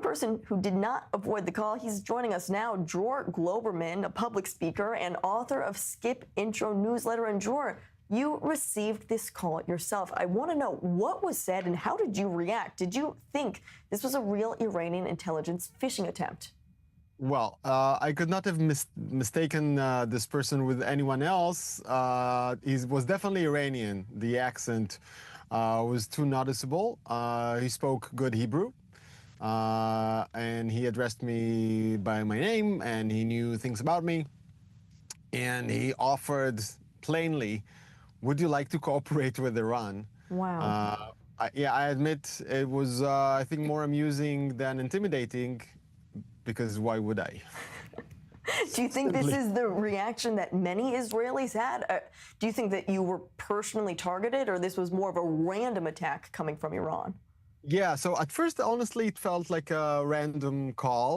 person who did not avoid the call, he's joining us now, Dror Globerman, a public speaker and author of Skip Intro newsletter. And Dror, you received this call yourself. I want to know what was said and how did you react? Did you think this was a real Iranian intelligence phishing attempt? Well, I could not have mistaken this person with anyone else. He was definitely Iranian. The accent was too noticeable. He spoke good Hebrew, and he addressed me by my name, and he knew things about me. And he offered plainly, would you like to cooperate with Iran? Wow. I admit it was, I think, more amusing than intimidating. Because why would I? Do you think this is the reaction that many Israelis had? Do you think that you were personally targeted, or this was more of a random attack coming from Iran? Yeah, so at first, honestly, it felt like a random call.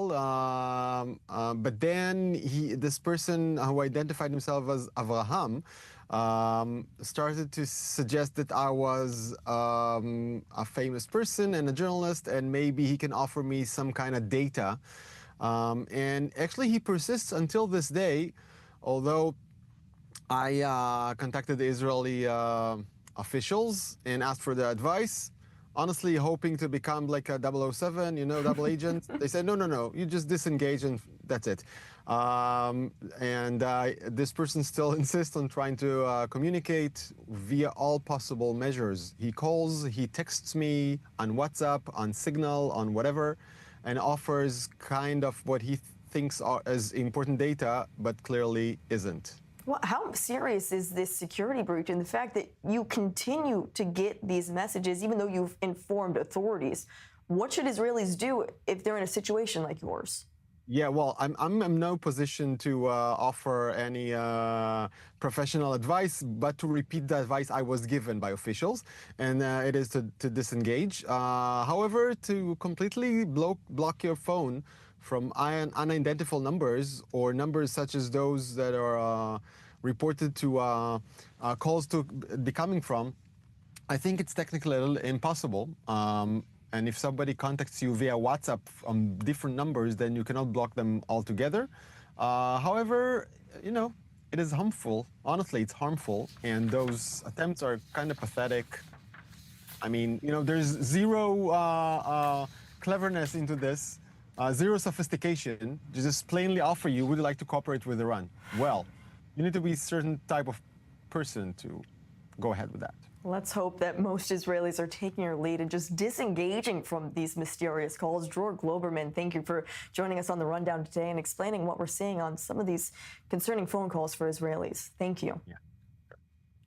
But then this person who identified himself as Avraham started to suggest that I was a famous person and a journalist, and maybe he can offer me some kind of data. And actually, he persists until this day, although I contacted the Israeli officials and asked for their advice, honestly hoping to become like a 007, you know, double agent. They said, no, you just disengage and that's it. This person still insists on trying to communicate via all possible measures. He calls, he texts me on WhatsApp, on Signal, on whatever, and offers kind of what he thinks are as important data, but clearly isn't. Well, how serious is this security breach and the fact that you continue to get these messages even though you've informed authorities? What should Israelis do if they're in a situation like yours? Yeah, well, I'm in no position to offer any professional advice, but to repeat the advice I was given by officials, and it is to disengage. However, to completely block your phone from unidentified numbers or numbers such as those that are reported to calls to be coming from, I think it's technically a little impossible. And if somebody contacts you via WhatsApp on different numbers, then you cannot block them altogether. However, you know, it is harmful. Honestly, it's harmful. And those attempts are kind of pathetic. I mean, you know, there's zero cleverness into this, zero sophistication. They just plainly offer you, would you like to cooperate with Iran? Well, you need to be a certain type of person to go ahead with that. Let's hope that most Israelis are taking your lead and just disengaging from these mysterious calls. Dror Globerman, thank you for joining us on the Rundown today and explaining what we're seeing on some of these concerning phone calls for Israelis. Thank you. Yeah.